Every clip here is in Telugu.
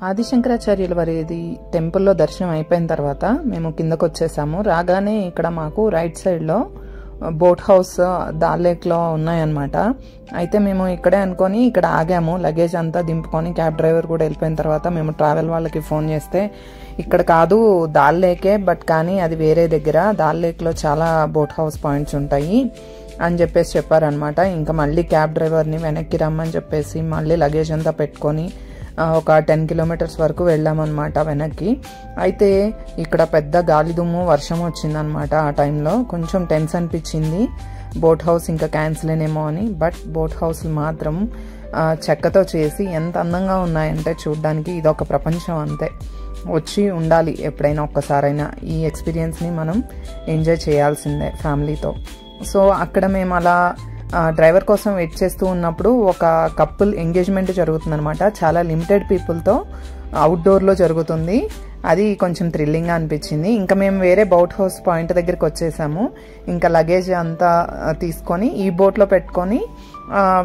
ఆదిశంకరాచార్యుల వారిది టెంపుల్లో దర్శనం అయిపోయిన తర్వాత మేము కిందకు వచ్చేసాము. రాగానే ఇక్కడ మాకు రైట్ సైడ్లో బోట్ హౌస్ దాల్ లేక్లో ఉన్నాయన్నమాట. అయితే మేము ఇక్కడే అనుకొని ఇక్కడ ఆగాము. లగేజ్ అంతా దింపుకొని క్యాబ్ డ్రైవర్ కూడా వెళ్ళిపోయిన తర్వాత మేము ట్రావెల్ వాళ్ళకి ఫోన్ చేస్తే ఇక్కడ కాదు దాల్ లేకే, బట్ కానీ అది వేరే దగ్గర, దాల్ లేక్లో చాలా బోట్ హౌస్ పాయింట్స్ ఉంటాయి అని చెప్పేసి చెప్పారనమాట. ఇంకా మళ్ళీ క్యాబ్ డ్రైవర్ని వెనక్కి రమ్మని చెప్పేసి మళ్ళీ లగేజ్ అంతా పెట్టుకొని ఒక 10 కిలోమీటర్స్ వరకు వెళ్ళామన్నమాట వెనక్కి. అయితే ఇక్కడ పెద్ద గాలి దుమ్ము వర్షం వచ్చిందనమాట. ఆ టైంలో కొంచెం టెన్స్ అనిపించింది బోట్ హౌస్ ఇంకా క్యాన్సిల్ అయినేమో అని. బట్ బోట్ హౌస్లు మాత్రం చెక్కతో చేసి ఎంత అందంగా ఉన్నాయంటే చూడ్డానికి ఇదొక ప్రపంచం అంతే. వచ్చి ఉండాలి ఎప్పుడైనా ఒక్కసారైనా. ఈ ఎక్స్పీరియన్స్ని మనం ఎంజాయ్ చేయాల్సిందే ఫ్యామిలీతో. సో అక్కడ మేము అలా డ్రైవర్ కోసం వెయిట్ చేస్తూ ఉన్నప్పుడు ఒక కపుల్ ఎంగేజ్మెంట్ జరుగుతుందనమాట. చాలా లిమిటెడ్ పీపుల్తో అవుట్డోర్లో జరుగుతుంది. అది కొంచెం థ్రిల్లింగ్గా అనిపించింది. ఇంకా మేము వేరే బోట్ హౌస్ పాయింట్ దగ్గరికి వచ్చేసాము. ఇంకా లగేజ్ అంతా తీసుకొని ఈ బోట్లో పెట్టుకొని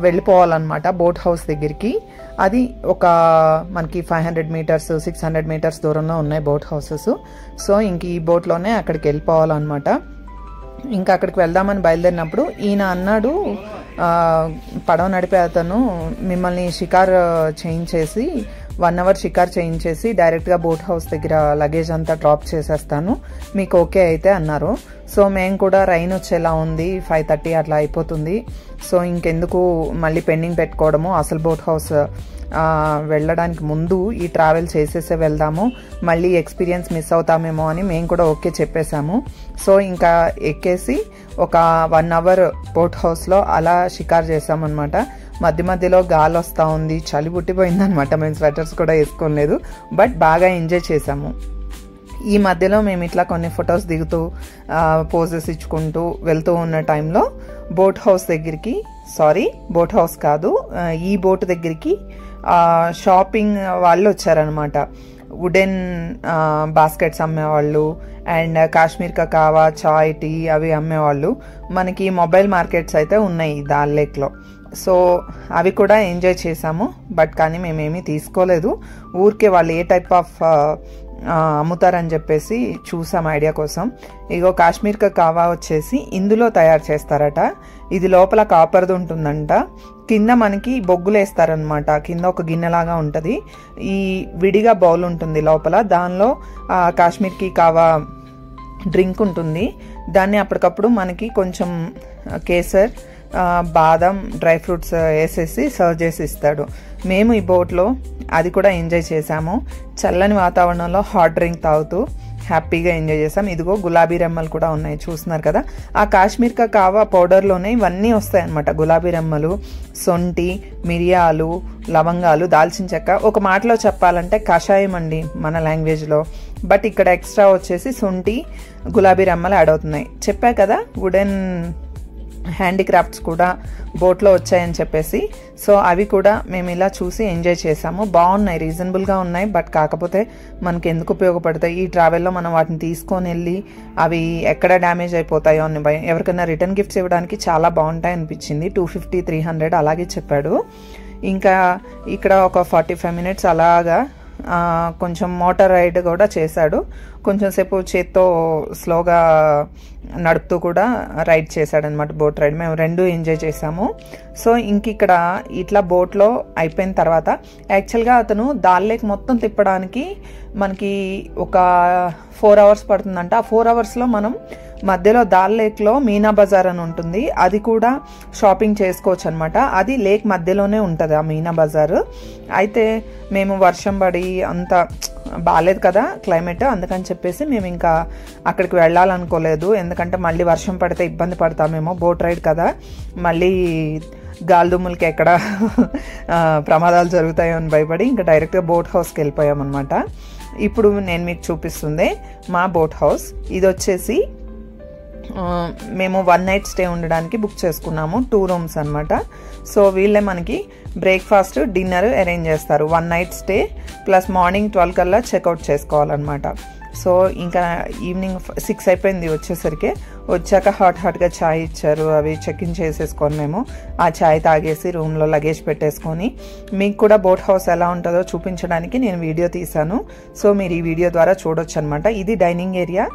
వెళ్ళిపోవాలన్నమాట బోట్ హౌస్ దగ్గరికి. అది ఒక మనకి 500 మీటర్స్ 600 మీటర్స్ దూరంలో ఉన్నాయి బోట్ హౌసెస్. సో ఇంక ఈ బోట్లోనే అక్కడికి వెళ్ళిపోవాలన్నమాట. ఇంకా అక్కడికి వెళ్దామని బయలుదేరినప్పుడు ఈయన అన్నాడు, పడవ నడిపే అతను మిమ్మల్ని షికార్ చేయించేసి 1 అవర్ షికార్ చేయించేసి డైరెక్ట్గా బోట్ హౌస్ దగ్గర లగేజ్ అంతా డ్రాప్ చేసేస్తాను, మీకు ఓకే అయితే అన్నారు. సో మేము కూడా రైన్ వచ్చేలా ఉంది, 5:30 అట్లా అయిపోతుంది. సో ఇంకెందుకు మళ్ళీ పెండింగ్ పెట్టుకోవడము, అసలు బోట్ హౌస్ వెళ్ళడానికి ముందు ఈ ట్రావెల్ చేసేసే వెళ్దాము, మళ్ళీ ఎక్స్పీరియన్స్ మిస్ అవుతామేమో అని మేము కూడా ఓకే చెప్పేశాము. సో ఇంకా ఎక్కేసి ఒక 1 అవర్ బోట్ హౌస్లో అలా షికార్ చేసామన్నమాట. మధ్య మధ్యలో గాలి వస్తూ ఉంది, చలి పుట్టిపోయిందనమాట. మేము స్వెటర్స్ కూడా వేసుకోలేదు, బట్ బాగా ఎంజాయ్ చేసాము. ఈ మధ్యలో మేము ఇట్లా కొన్ని ఫొటోస్ దిగుతూ పోజెస్ ఇచ్చుకుంటూ వెళ్తూ ఉన్న టైంలో బోట్ హౌస్ దగ్గరికి, బోట్ హౌస్ కాదు, ఈ బోట్ దగ్గరికి షాపింగ్ వాళ్ళు వచ్చారనమాట. వుడెన్ బాస్కెట్స్ అమ్మేవాళ్ళు అండ్ కాశ్మీర్ కకావా, చాయ్, టీ అవి అమ్మేవాళ్ళు. మనకి మొబైల్ మార్కెట్స్ అయితే ఉన్నాయి దాల్ లేక్లో. సో అవి కూడా ఎంజాయ్ చేసాము. బట్ కానీ మేమేమీ తీసుకోలేదు, ఊరికే వాళ్ళు ఏ టైప్ ఆఫ్ అమ్ముతారని చెప్పేసి చూసాం ఐడియా కోసం. ఇగో కాశ్మీర్ కకావా వచ్చేసి ఇందులో తయారు చేస్తారట. ఇది లోపల కాపర్ది ఉంటుందంట, కింద మనకి బొగ్గులు వేస్తారనమాట. కింద ఒక గిన్నెలాగా ఉంటుంది, ఈ విడిగా బౌల్ ఉంటుంది లోపల, దానిలో కాశ్మీర్కి కావా డ్రింక్ ఉంటుంది. దాన్ని అప్పటికప్పుడు మనకి కొంచెం కేసర్, బాదం, డ్రై ఫ్రూట్స్ వేసేసి సర్వ్ చేసి ఇస్తాడు. మేము ఈ బోట్లో అది కూడా ఎంజాయ్ చేసాము. చల్లని వాతావరణంలో హాట్ డ్రింక్ తాగుతూ హ్యాపీగా ఎంజాయ్ చేసాం. ఇదిగో గులాబీ రెమ్మలు కూడా ఉన్నాయి, చూస్తున్నారు కదా. ఆ కాశ్మీర్ కావా పౌడర్లోనే ఇవన్నీ వస్తాయి అన్నమాట. గులాబీ రెమ్మలు, సొంటి, మిరియాలు, లవంగాలు, దాల్చిన చెక్క. ఒక మాటలో చెప్పాలంటే కషాయం అండి మన లాంగ్వేజ్లో. బట్ ఇక్కడ ఎక్స్ట్రా వచ్చేసి సొంటి, గులాబీ రెమ్మలు యాడ్ అవుతున్నాయి. చెప్పా కదా వుడెన్ హ్యాండీక్రాఫ్ట్స్ కూడా బోట్లో వచ్చాయని చెప్పేసి. సో అవి కూడా మేము ఇలా చూసి ఎంజాయ్ చేసాము. బాగున్నాయి, రీజనబుల్గా ఉన్నాయి. బట్ కాకపోతే మనకి ఎందుకు ఉపయోగపడతాయి ఈ ట్రావెల్లో, మనం వాటిని తీసుకొని వెళ్ళి అవి ఎక్కడ డ్యామేజ్ అయిపోతాయో అని భయం. ఎవరికైనా రిటర్న్ గిఫ్ట్స్ ఇవ్వడానికి చాలా బాగుంటాయి అనిపించింది. 250-300 అలాగే చెప్పాడు. ఇంకా ఇక్కడ ఒక 45 మినిట్స్ అలాగా కొంచెం మోటార్ రైడ్ కూడా చేశాడు. కొంచెం సేపు చేత్తో స్లోగా నడుపుతూ కూడా రైడ్ చేశాడనమాట, బోట్ రైడ్. మేము రెండు ఎంజాయ్ చేసాము. సో ఇంక ఇక్కడ ఇట్లా బోట్లో అయిపోయిన తర్వాత యాక్చువల్గా అతను దాల్ లేక్ మొత్తం తిప్పడానికి మనకి ఒక 4 అవర్స్ పడుతుందంట. ఆ 4 అవర్స్లో మనం మధ్యలో దాల్ లేక్లో మీనా బజార్ అని ఉంటుంది, అది కూడా షాపింగ్ చేసుకోవచ్చు అనమాట. అది లేక్ మధ్యలోనే ఉంటుంది ఆ మీనా బజార్. అయితే మేము వర్షం పడి అంత బాగాలేదు కదా క్లైమేట్, అందుకని చెప్పేసి మేము ఇంకా అక్కడికి వెళ్ళాలనుకోలేదు. ఎందుకంటే మళ్ళీ వర్షం పడితే ఇబ్బంది పడతామేమో, బోట్ రైడ్ కదా, మళ్ళీ గాలిదుమ్ములకి ఎక్కడ ప్రమాదాలు జరుగుతాయో అని భయపడి ఇంకా డైరెక్ట్గా బోట్ హౌస్కి వెళ్ళిపోయామన్నమాట. ఇప్పుడు నేను మీకు చూపిస్తుంది మా బోట్ హౌస్. ఇది వచ్చేసి మేము 1 నైట్ స్టే ఉండడానికి బుక్ చేసుకున్నాము. 2 రూమ్స్ అనమాట. సో వీళ్ళే మనకి బ్రేక్ఫాస్ట్, డిన్నర్ అరేంజ్ చేస్తారు. 1 నైట్ స్టే ప్లస్ మార్నింగ్ 12 కల్లా చెక్అవుట్ చేసుకోవాలన్నమాట. సో ఇంకా ఈవినింగ్ 6 అయిపోయింది వచ్చేసరికి. వచ్చాక హాట్గా ఛాయ్ ఇచ్చారు. అవి చెక్ ఇన్ చేసేసుకొని మేము ఆ ఛాయ్ తాగేసి రూమ్లో లగేజ్ పెట్టేసుకొని మీకు కూడా బోట్ హౌస్ ఎలా ఉంటుందో చూపించడానికి నేను వీడియో తీశాను. సో మీరు ఈ వీడియో ద్వారా చూడొచ్చు అనమాట. ఇది డైనింగ్ ఏరియా.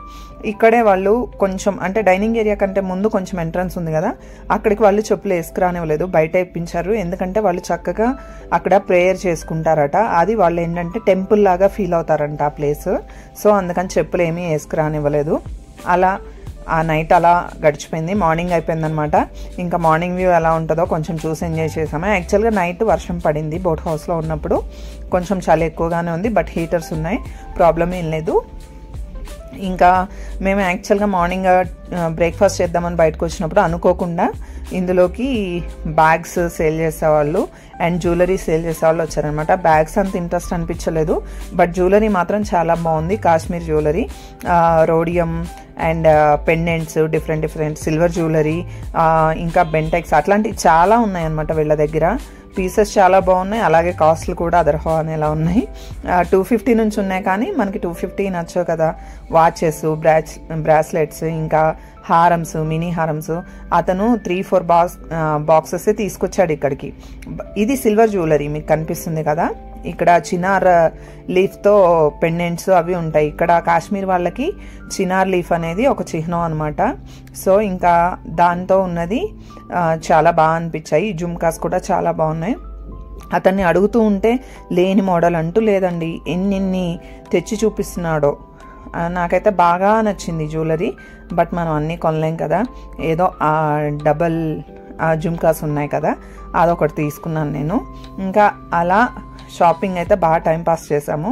ఇక్కడే వాళ్ళు కొంచెం అంటే డైనింగ్ ఏరియా కంటే ముందు కొంచెం ఎంట్రన్స్ ఉంది కదా, అక్కడికి వాళ్ళు చెప్పులు వేసుకురానివ్వలేదు, బయట ఇప్పించారు. ఎందుకంటే వాళ్ళు చక్కగా అక్కడ ప్రేయర్ చేసుకుంటారట. అది వాళ్ళు ఏంటంటే టెంపుల్ లాగా ఫీల్ అవుతారంట ఆ ప్లేస్. సో అందుకని చెప్పులు ఏమీ వేసుకురానివ్వలేదు. అలా ఆ నైట్ అలా గడిచిపోయింది. మార్నింగ్ అయిపోయిందనమాట. ఇంకా మార్నింగ్ వ్యూ ఎలా ఉంటుందో కొంచెం చూసి ఎంజాయ్ చేసాము. యాక్చువల్గా నైట్ వర్షం పడింది బోట్ హౌస్లో ఉన్నప్పుడు. కొంచెం చలి ఎక్కువగానే ఉంది, బట్ హీటర్స్ ఉన్నాయి, ప్రాబ్లం ఏం లేదు. ఇంకా మేము యాక్చువల్గా మార్నింగ్ బ్రేక్ఫాస్ట్ చేద్దామని బయటకు వచ్చినప్పుడు అనుకోకుండా ఇందులోకి బ్యాగ్స్ సేల్ చేసేవాళ్ళు అండ్ జ్యువెలరీ సేల్ చేసేవాళ్ళు వచ్చారనమాట. బ్యాగ్స్ అంత ఇంట్రెస్ట్ అనిపించలేదు, బట్ జ్యువెలరీ మాత్రం చాలా బాగుంది. Kashmir jewellery, rhodium and pendants, different silver jewellery, ఇంకా బెంటెక్స్ అట్లాంటివి చాలా ఉన్నాయన్నమాట వీళ్ళ దగ్గర. పీసెస్ చాలా బాగున్నాయి, అలాగే కాస్ట్లు కూడా అదర్హో అనేలా ఉన్నాయి. 250 నుంచి ఉన్నాయి, కానీ మనకి 250 నచ్చవు కదా. వాచెస్, బ్రాస్లెట్స్, ఇంకా హారమ్స్, మినీ హారమ్స్ అతను 3-4 బాక్సెస్ తీసుకొచ్చాడు ఇక్కడికి. ఇది సిల్వర్ జ్యువెలరీ మీకు కనిపిస్తుంది కదా, ఇక్కడ చినార్ లీఫ్తో పెండెంట్స్ అవి ఉంటాయి. ఇక్కడ కాశ్మీర్ వాళ్ళకి చినార్ లీఫ్ అనేది ఒక చిహ్నం అనమాట. సో ఇంకా దాంతో ఉన్నది చాలా బాగా అనిపించాయి. జుమ్కాస్ కూడా చాలా బాగున్నాయి. అతన్ని అడుగుతూ ఉంటే లేని మోడల్ అంటూ లేదండి, ఎన్ని తెచ్చి చూపిస్తున్నాడో. నాకైతే బాగా నచ్చింది జ్యువెలరీ, బట్ మనం అన్నీ కొనలేం కదా. ఏదో డబల్ జుమ్కాస్ ఉన్నాయి కదా, అదొకటి తీసుకున్నాను నేను. ఇంకా అలా షాపింగ్ అయితే బాగా టైంపాస్ చేసాము.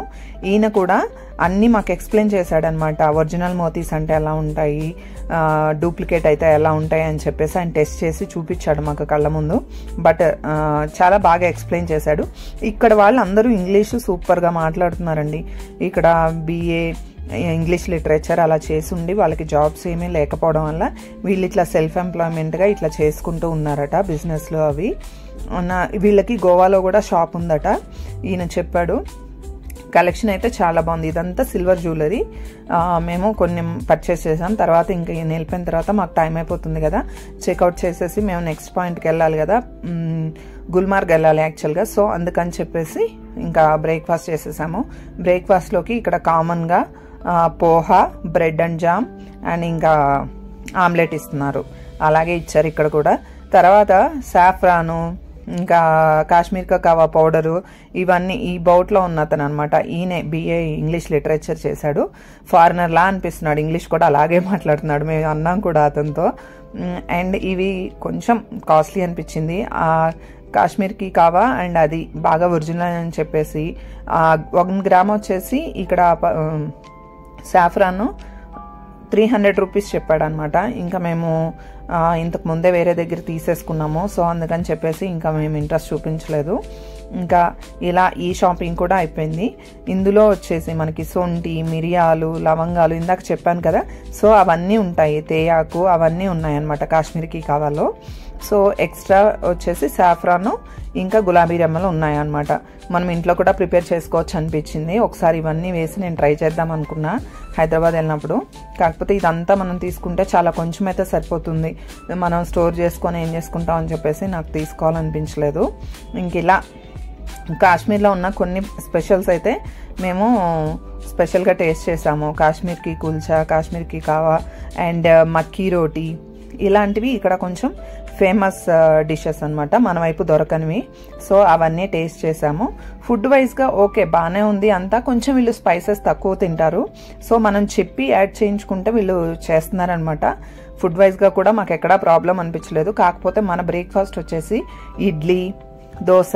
ఈయన కూడా అన్నీ మాకు ఎక్స్ప్లెయిన్ చేశాడనమాట. ఒరిజినల్ మోతీస్ అంటే ఎలా ఉంటాయి, డూప్లికేట్ అయితే ఎలా ఉంటాయి అని చెప్పేసి ఆయన టెస్ట్ చేసి చూపించాడు మాకు కళ్ళ ముందు. బట్ చాలా బాగా ఎక్స్ప్లెయిన్ చేశాడు. ఇక్కడ వాళ్ళు అందరూ ఇంగ్లీషు సూపర్గా మాట్లాడుతున్నారండి. ఇక్కడ BA ఇంగ్లీష్ లిటరేచర్ అలా చేసి ఉండి వాళ్ళకి జాబ్స్ ఏమీ లేకపోవడం వల్ల వీళ్ళు ఇట్లా సెల్ఫ్ ఎంప్లాయ్మెంట్గా ఇట్లా చేసుకుంటూ ఉన్నారట బిజినెస్లో అవి. వీళ్ళకి గోవాలో కూడా షాప్ ఉందట, ఈయన చెప్పాడు. కలెక్షన్ అయితే చాలా బాగుంది. ఇదంతా సిల్వర్ జ్యువెలరీ. మేము కొన్ని పర్చేస్ చేసాం. తర్వాత ఇంకా ఈయన వెళ్ళిపోయిన తర్వాత మాకు టైం అయిపోతుంది కదా, చెక్అవుట్ చేసేసి మేము నెక్స్ట్ పాయింట్కి వెళ్ళాలి కదా, గుల్మార్గ్ వెళ్ళాలి యాక్చువల్గా. సో అందుకని చెప్పేసి ఇంకా బ్రేక్ఫాస్ట్ చేసేసాము. బ్రేక్ఫాస్ట్లోకి ఇక్కడ కామన్గా poha, bread and jam and ఇంకా ఆమ్లెట్ ఇస్తున్నారు, అలాగే ఇచ్చారు ఇక్కడ కూడా. తర్వాత సాఫ్రాను, ఇంకా కాశ్మీర్ కకావా పౌడరు, ఇవన్నీ ఈ బౌట్లో ఉన్న అతను అనమాట. ఈయనే BA ఇంగ్లీష్ లిటరేచర్ చేశాడు. ఫారినర్లా అనిపిస్తున్నాడు, ఇంగ్లీష్ కూడా అలాగే మాట్లాడుతున్నాడు. మేము అన్నాం కూడా అతనితో. అండ్ ఇవి కొంచెం కాస్ట్లీ అనిపించింది. కాశ్మీర్కి కావా అండ్ అది బాగా ఒరిజినల్ అని చెప్పేసి 1 గ్రామ్ వచ్చేసి ఇక్కడ సాఫ్రాన్ 300 రూపీస్ చెప్పాడు అనమాట. ఇంకా మేము ఇంతకు ముందే వేరే దగ్గర తీసేసుకున్నాము. సో అందుకని చెప్పేసి ఇంకా మేము ఇంట్రెస్ట్ చూపించలేదు. ఇంకా ఇలా ఈ షాపింగ్ కూడా అయిపోయింది. ఇందులో వచ్చేసి మనకి సొంటి, మిరియాలు, లవంగాలు ఇందాక చెప్పాను కదా, సో అవన్నీ ఉంటాయి. తేయాకు అవన్నీ ఉన్నాయన్నమాట కాశ్మీర్కి కావాలో. సో ఎక్స్ట్రా వచ్చేసి సాఫ్రాను ఇంకా గులాబీ రెమ్మలు ఉన్నాయన్నమాట. మనం ఇంట్లో కూడా ప్రిపేర్ చేసుకోవచ్చు అనిపించింది. ఒకసారి ఇవన్నీ వేసి నేను ట్రై చేద్దాం అనుకున్నా హైదరాబాద్ వెళ్ళినప్పుడు. కాకపోతే ఇదంతా మనం తీసుకుంటే చాలా కొంచెం అయితే సరిపోతుంది, మనం స్టోర్ చేసుకొని ఏం చేసుకుంటాం అని చెప్పేసి నాకు తీసుకోవాలనిపించలేదు. ఇంక ఇలా కాశ్మీర్లో ఉన్న కొన్ని స్పెషల్స్ అయితే మేము స్పెషల్గా టేస్ట్ చేసాము. కాశ్మీర్కి కుల్చా, కాశ్మీర్కి కావా అండ్ మక్కీ రోటీ, ఇలాంటివి ఇక్కడ కొంచెం ఫేమస్ డిషెస్ అనమాట, మన వైపు దొరకనివి. సో అవన్నీ టేస్ట్ చేసాము. ఫుడ్ వైజ్గా ఓకే బాగానే ఉంది అంతా. కొంచెం వీళ్ళు స్పైసెస్ తక్కువ తింటారు, సో మనం చెప్పి యాడ్ చేయించుకుంటే వీళ్ళు చేస్తున్నారనమాట. ఫుడ్ వైజ్గా కూడా మాకు ఎక్కడా ప్రాబ్లం అనిపించలేదు. కాకపోతే మన బ్రేక్ఫాస్ట్ వచ్చేసి ఇడ్లీ, దోశ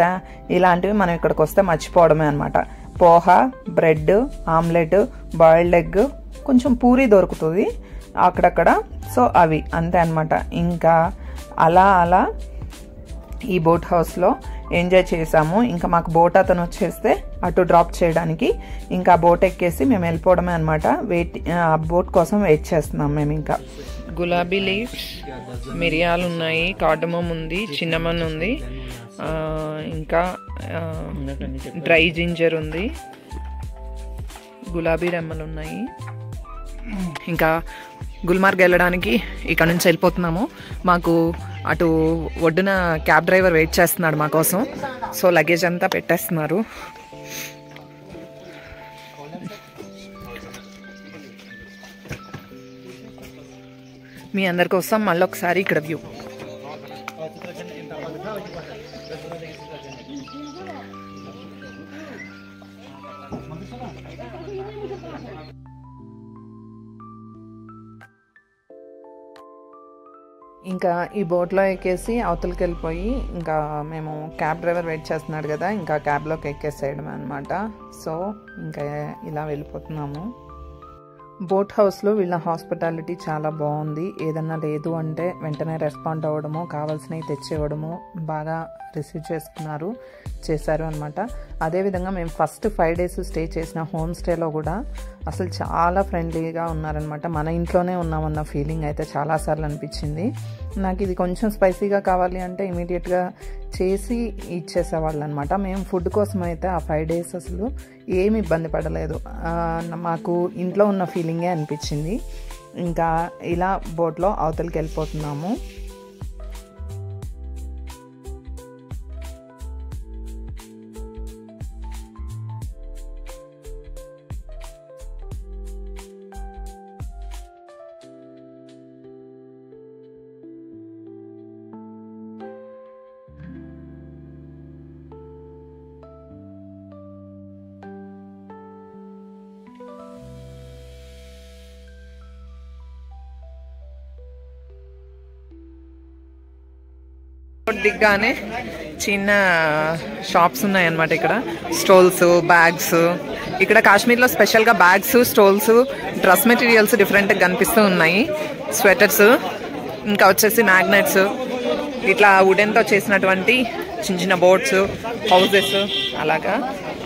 ఇలాంటివి మనం ఇక్కడికి వస్తే మర్చిపోవడమే అనమాట. Poha, bread, omelette, boiled egg, కొంచెం పూరీ దొరుకుతుంది అక్కడక్కడ. సో అవి అంతే అనమాట. ఇంకా అలా ఈ బోట్ హౌస్లో ఎంజాయ్ చేసాము. ఇంకా మాకు బోట్ అతను వచ్చేస్తే అటు డ్రాప్ చేయడానికి ఇంకా బోట్ ఎక్కేసి మేము వెళ్ళిపోవడమే అనమాట. బోట్ కోసం వెయిట్ చేస్తున్నాం మేము. ఇంకా గులాబీ లీవ్స్, మిరియాలు ఉన్నాయి, కార్డమమ్ ఉంది, చిన్నమన్ ఉంది, ఇంకా డ్రై జింజర్ ఉంది, గులాబీ రెమ్మలు ఉన్నాయి, ఇంకా గుల్మార్గ్ వెళ్ళడానికి ఇక్కడ నుంచి వెళ్ళిపోతున్నాము. మాకు అటు ఒడ్డున క్యాబ్ డ్రైవర్ వెయిట్ చేస్తున్నాడు మా కోసం. సో లగేజ్ అంతా పెట్టేస్తున్నారు. మీ అందరి కోసం మళ్ళీ ఒకసారి ఇక్కడ వ్యూ. ఇంకా ఈ బోట్లో ఎక్కేసి అవతలకి వెళ్ళిపోయి ఇంకా మేము క్యాబ్ డ్రైవర్ వెయిట్ చేస్తున్నాడు కదా, ఇంకా క్యాబ్లోకి ఎక్కేసేయడం అనమాట. సో ఇంకా ఇలా వెళ్ళిపోతున్నాము. బోట్ హౌస్లో వీళ్ళ హాస్పిటాలిటీ చాలా బాగుంది. ఏదన్నా లేదు అంటే వెంటనే రెస్పాండ్ అవ్వడము, కావాల్సినవి తెచ్చివ్వడము బాగా రిసీవ్ చేశారు అనమాట. అదేవిధంగా మేము ఫస్ట్ 5 days స్టే చేసిన హోమ్ స్టేలో కూడా అసలు చాలా ఫ్రెండ్లీగా ఉన్నారనమాట. మన ఇంట్లోనే ఉన్నామన్న ఫీలింగ్ అయితే చాలాసార్లు అనిపించింది. నాకు ఇది కొంచెం స్పైసీగా కావాలి అంటే ఇమీడియట్గా చేసి ఇచ్చేసేవాళ్ళు అనమాట. మేము ఫుడ్ కోసం అయితే ఆ 5 days అసలు ఏమి ఇబ్బంది పడలేదు. మాకు ఇంట్లో ఉన్న ఫీలింగే అనిపించింది. ఇంకా ఇలా బోట్లో అవతలకి వెళ్ళిపోతున్నాము. దిగ్గానే చిన్న షాప్స్ ఉన్నాయన్నమాట. ఇక్కడ స్టోల్స్, బ్యాగ్స్. ఇక్కడ కాశ్మీర్లో స్పెషల్గా బ్యాగ్స్, స్టోల్స్, డ్రెస్ మెటీరియల్స్ డిఫరెంట్గా కనిపిస్తూ ఉన్నాయి. స్వెటర్స్, ఇంకా వచ్చేసి మ్యాగ్నెట్స్, ఇట్లా వుడెన్తో చేసినటువంటి చిన్న చిన్న బోట్స్, హౌసెస్ అలాగా